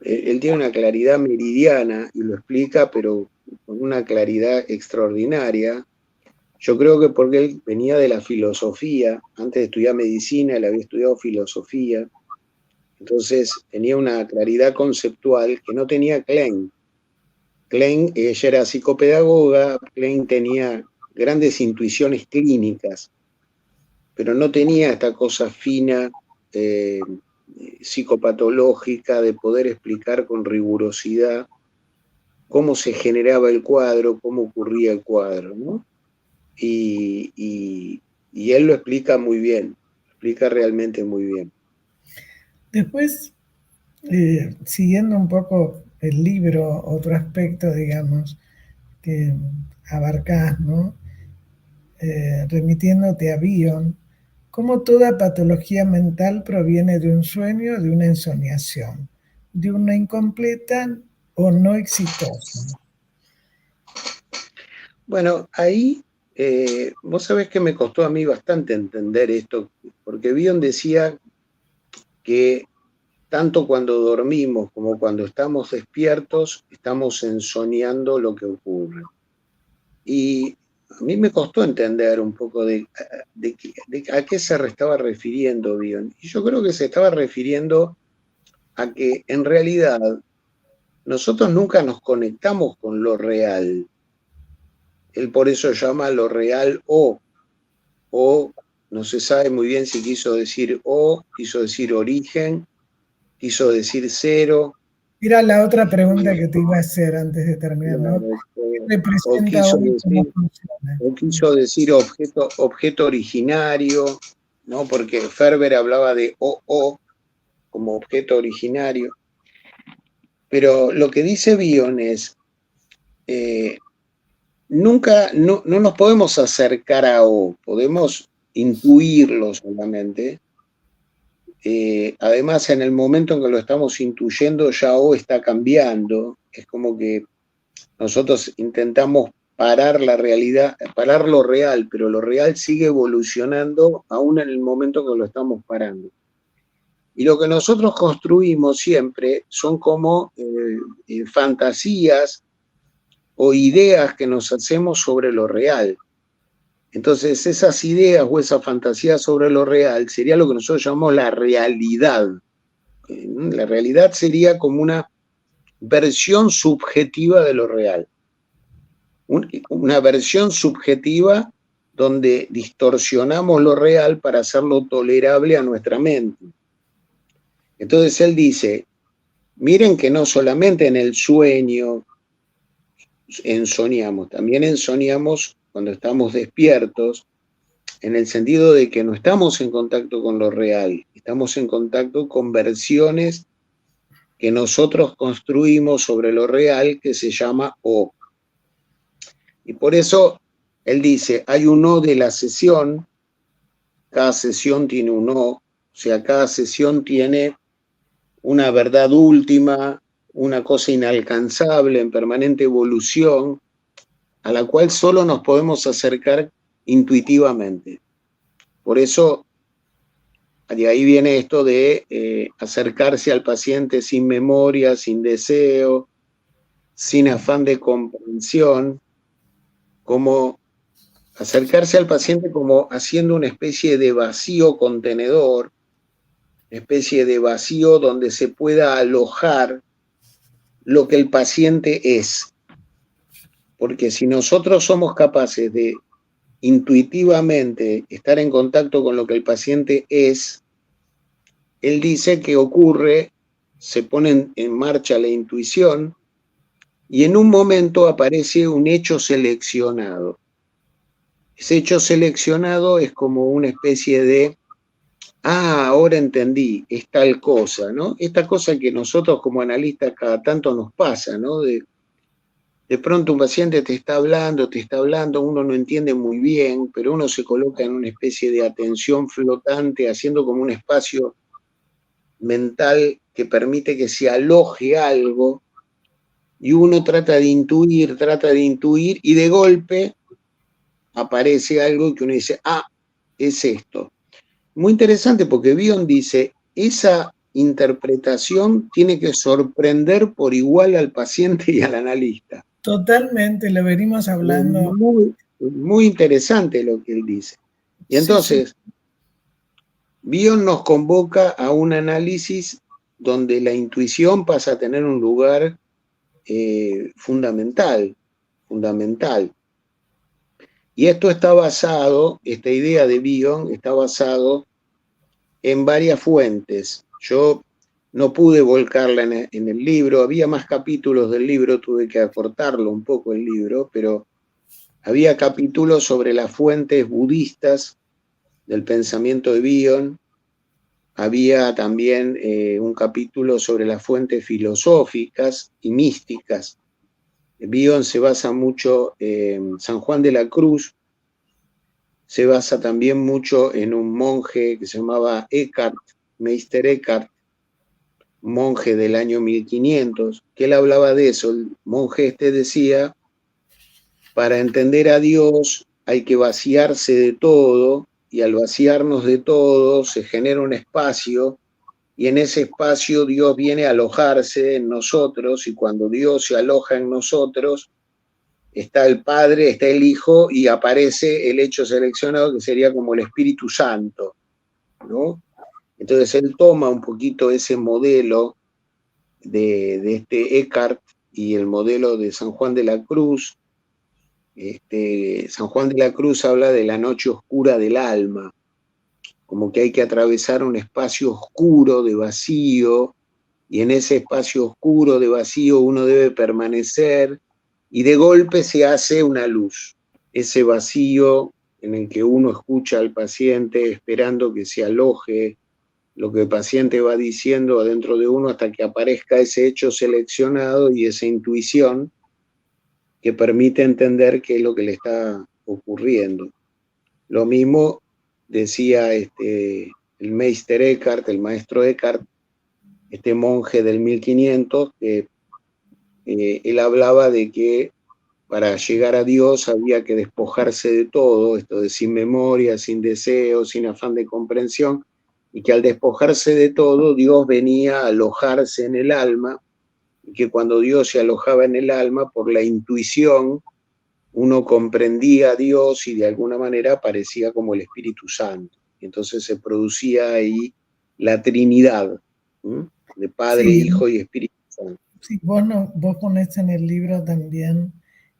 Él tiene una claridad meridiana y lo explica, pero con una claridad extraordinaria. Yo creo que porque él venía de la filosofía, antes de estudiar medicina, él había estudiado filosofía, entonces tenía una claridad conceptual que no tenía Klein. Klein, ella era psicopedagoga, Klein tenía grandes intuiciones clínicas, pero no tenía esta cosa fina, psicopatológica, de poder explicar con rigurosidad cómo se generaba el cuadro, cómo ocurría el cuadro, ¿no? Y él lo explica muy bien, lo explica realmente muy bien. Después, siguiendo un poco el libro, otro aspecto, digamos, que abarcás, ¿no? Remitiéndote a Bion, como toda patología mental proviene de un sueño, de una ensoñación, de una incompleta o no exitosa. Bueno, ahí vos sabés que me costó a mí bastante entender esto, porque Bion decía que tanto cuando dormimos como cuando estamos despiertos, estamos ensoñando lo que ocurre. Y a mí me costó entender un poco de a qué se estaba refiriendo Bion. Y yo creo que se estaba refiriendo a que en realidad nosotros nunca nos conectamos con lo real. Él por eso llama lo real o no se sabe muy bien si quiso decir o, quiso decir origen, quiso decir cero. Era la otra pregunta que te iba a hacer antes de terminar, ¿no? O quiso decir objeto originario, ¿no? Porque Ferber hablaba de o como objeto originario. Pero lo que dice Bion es, nunca, no nos podemos acercar a O, podemos intuirlo solamente. Además, en el momento en que lo estamos intuyendo, ya O está cambiando. Es como que nosotros intentamos parar la realidad, parar lo real, pero lo real sigue evolucionando aún en el momento que lo estamos parando. Y lo que nosotros construimos siempre son como fantasías o ideas que nos hacemos sobre lo real. Entonces, esas ideas o esa fantasía sobre lo real sería lo que nosotros llamamos la realidad. La realidad sería como una versión subjetiva de lo real. Una versión subjetiva donde distorsionamos lo real para hacerlo tolerable a nuestra mente. Entonces él dice, miren que no solamente en el sueño ensoñamos, también ensoñamos cuando estamos despiertos, en el sentido de que no estamos en contacto con lo real, estamos en contacto con versiones que nosotros construimos sobre lo real, que se llama O. Y por eso él dice, hay un O de la sesión, cada sesión tiene un O, o sea, cada sesión tiene una verdad última, una cosa inalcanzable, en permanente evolución, a la cual solo nos podemos acercar intuitivamente. Por eso, de ahí viene esto de acercarse al paciente sin memoria, sin deseo, sin afán de comprensión, como acercarse al paciente como haciendo una especie de vacío contenedor, una especie de vacío donde se pueda alojar lo que el paciente es. Porque si nosotros somos capaces de intuitivamente estar en contacto con lo que el paciente es, él dice que ocurre, se pone en marcha la intuición y en un momento aparece un hecho seleccionado. Ese hecho seleccionado es como una especie de, ahora entendí, es tal cosa, ¿no? Esta cosa que nosotros como analistas cada tanto nos pasa, ¿no? De pronto un paciente te está hablando, uno no entiende muy bien, pero uno se coloca en una especie de atención flotante, haciendo como un espacio mental que permite que se aloje algo, y uno trata de intuir, y de golpe aparece algo que uno dice, es esto. Muy interesante porque Bion dice, esa interpretación tiene que sorprender por igual al paciente y al analista. Totalmente, lo venimos hablando. Muy interesante lo que él dice. Y entonces, sí. Bion nos convoca a un análisis donde la intuición pasa a tener un lugar fundamental. Y esto está basado, esta idea de Bion está basado en varias fuentes. Yo no pude volcarla en el libro, había más capítulos del libro, tuve que acortarlo un poco el libro, pero había capítulos sobre las fuentes budistas del pensamiento de Bion, había también un capítulo sobre las fuentes filosóficas y místicas. Bion se basa mucho en San Juan de la Cruz, se basa también mucho en un monje que se llamaba Eckhart, Meister Eckhart, monje del año 1500, que él hablaba de eso. El monje este decía, para entender a Dios hay que vaciarse de todo, y al vaciarnos de todo se genera un espacio, y en ese espacio Dios viene a alojarse en nosotros, y cuando Dios se aloja en nosotros, está el Padre, está el Hijo, y aparece el hecho seleccionado que sería como el Espíritu Santo, ¿no? Entonces él toma un poquito ese modelo de este Eckhart y el modelo de San Juan de la Cruz. San Juan de la Cruz habla de la noche oscura del alma, como que hay que atravesar un espacio oscuro de vacío, y en ese espacio oscuro de vacío uno debe permanecer, y de golpe se hace una luz. Ese vacío en el que uno escucha al paciente esperando que se aloje lo que el paciente va diciendo adentro de uno hasta que aparezca ese hecho seleccionado y esa intuición que permite entender qué es lo que le está ocurriendo. Lo mismo decía el Meister Eckhart, el maestro Eckhart, este monje del 1500, que él hablaba de que para llegar a Dios había que despojarse de todo, esto de sin memoria, sin deseo, sin afán de comprensión, y que al despojarse de todo, Dios venía a alojarse en el alma, y que cuando Dios se alojaba en el alma, por la intuición, uno comprendía a Dios y de alguna manera aparecía como el Espíritu Santo. Entonces se producía ahí la Trinidad, de Padre, sí, Hijo y Espíritu Santo. Sí, vos ponés en el libro también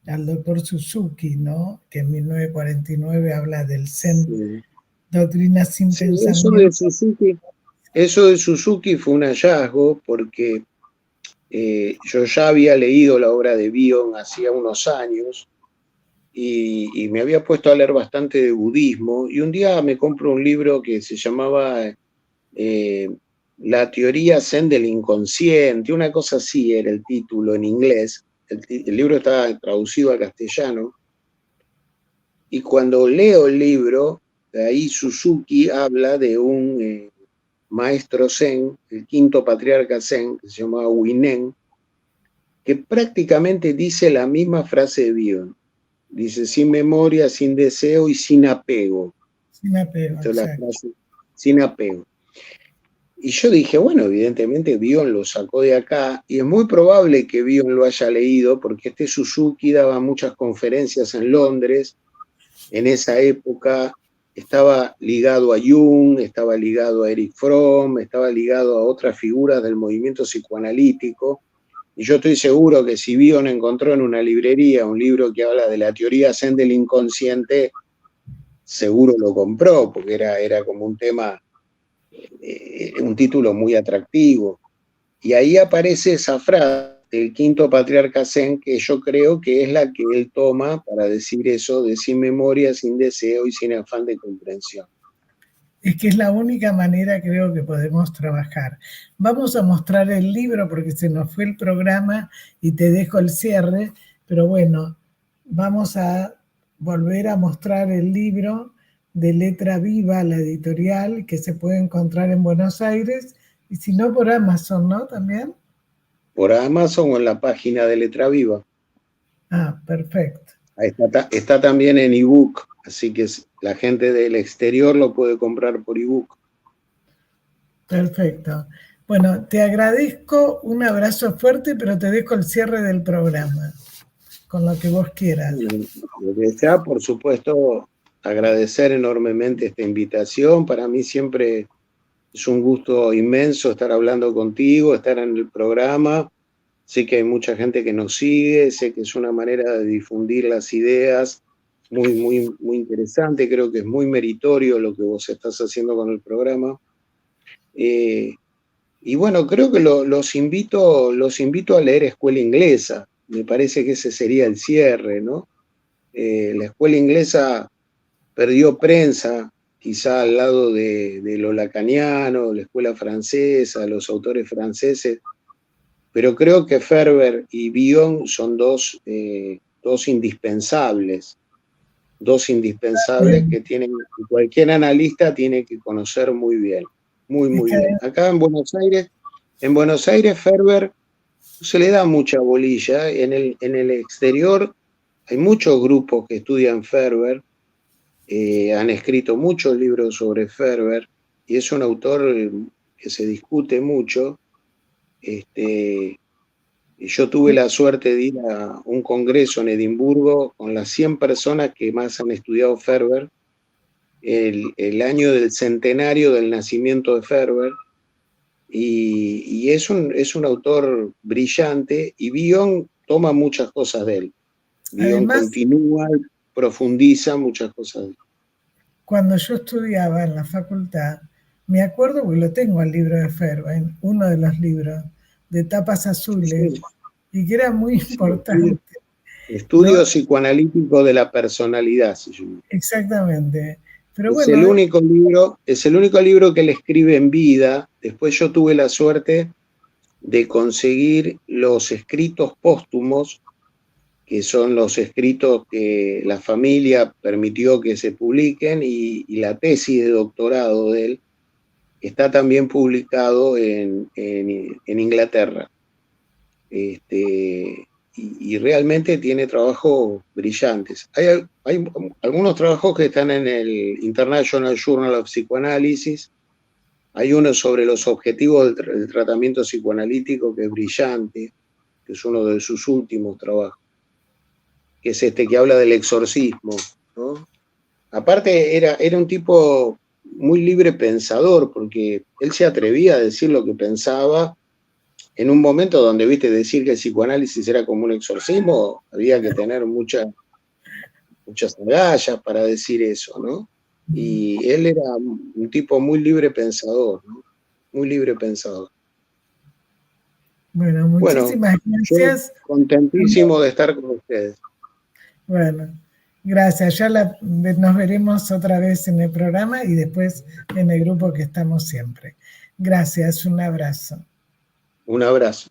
al doctor Suzuki, ¿no? Que en 1949 habla del Zen, sí. Doctrina sin pensamiento. Eso de Suzuki fue un hallazgo porque yo ya había leído la obra de Bion hacía unos años y me había puesto a leer bastante de budismo, y un día me compro un libro que se llamaba La teoría Zen del inconsciente, una cosa así era el título en inglés. El libro estaba traducido al castellano, y cuando leo el libro, ahí Suzuki habla de un maestro Zen, el quinto patriarca Zen, que se llamaba Huinen, que prácticamente dice la misma frase de Bion. Dice, sin memoria, sin deseo y sin apego. Sin apego, Esta es la frase, sin apego. Y yo dije, bueno, evidentemente Bion lo sacó de acá, y es muy probable que Bion lo haya leído, porque este Suzuki daba muchas conferencias en Londres. En esa época estaba ligado a Jung, estaba ligado a Erich Fromm, estaba ligado a otras figuras del movimiento psicoanalítico. Y yo estoy seguro que si Bion encontró en una librería un libro que habla de la teoría Zen del inconsciente, seguro lo compró, porque era como un tema, un título muy atractivo. Y ahí aparece esa frase del quinto patriarca Zen, que yo creo que es la que él toma para decir eso de sin memoria, sin deseo y sin afán de comprensión. Es que es la única manera, creo, que podemos trabajar. Vamos a mostrar el libro porque se nos fue el programa y te dejo el cierre, pero bueno, vamos a volver a mostrar el libro de Letra Viva, la editorial, que se puede encontrar en Buenos Aires, y si no por Amazon, ¿no? También. Por Amazon o en la página de Letra Viva. Ah, perfecto. Está también en ebook, así que la gente del exterior lo puede comprar por ebook. Perfecto. Bueno, te agradezco, un abrazo fuerte, pero te dejo el cierre del programa, con lo que vos quieras. Desde por supuesto, agradecer enormemente esta invitación. Para mí siempre es un gusto inmenso estar hablando contigo, estar en el programa. Sé que hay mucha gente que nos sigue, sé que es una manera de difundir las ideas muy, muy, muy interesante. Creo que es muy meritorio lo que vos estás haciendo con el programa. Y bueno, creo que los invito a leer Escuela Inglesa. Me parece que ese sería el cierre, ¿no? La Escuela Inglesa perdió prensa, quizá al lado de lo lacaniano, la Escuela Francesa, los autores franceses, pero creo que Ferber y Bion son dos indispensables, que cualquier analista tiene que conocer muy bien, muy, muy bien. Acá en Buenos Aires Ferber no se le da mucha bolilla. En el exterior hay muchos grupos que estudian Ferber, han escrito muchos libros sobre Ferber, y es un autor que se discute mucho. Yo tuve la suerte de ir a un congreso en Edimburgo con las 100 personas que más han estudiado Ferber, el año del centenario del nacimiento de Ferber, y es un autor brillante, y Bion toma muchas cosas de él. Bion continúa, profundiza muchas cosas de él. Cuando yo estudiaba en la facultad, me acuerdo, porque lo tengo el libro de Ferber, uno de los libros, de tapas azules, sí, y que era muy importante. Estudio, ¿no? Psicoanalítico de la personalidad, se llama. Exactamente. Pero es, bueno, es el único libro que él escribe en vida. Después yo tuve la suerte de conseguir los escritos póstumos, que son los escritos que la familia permitió que se publiquen, y la tesis de doctorado de él está también publicado en Inglaterra. Y realmente tiene trabajos brillantes. Hay algunos trabajos que están en el International Journal of Psychoanalysis. Hay uno sobre los objetivos del tratamiento psicoanalítico que es brillante, que es uno de sus últimos trabajos, que es que habla del exorcismo, ¿no? Aparte era un tipo muy libre pensador, porque él se atrevía a decir lo que pensaba en un momento donde, viste, decir que el psicoanálisis era como un exorcismo, había que tener muchas agallas para decir eso, ¿no? Y él era un tipo muy libre pensador, ¿no? Muy libre pensador. Bueno, muchísimas gracias. Contentísimo de estar con ustedes. Bueno, gracias. Ya nos veremos otra vez en el programa y después en el grupo que estamos siempre. Gracias, un abrazo. Un abrazo.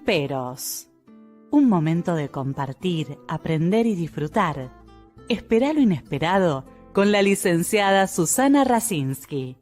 Peros. Un momento de compartir, aprender y disfrutar. Espera lo inesperado con la licenciada Susana Rasinski.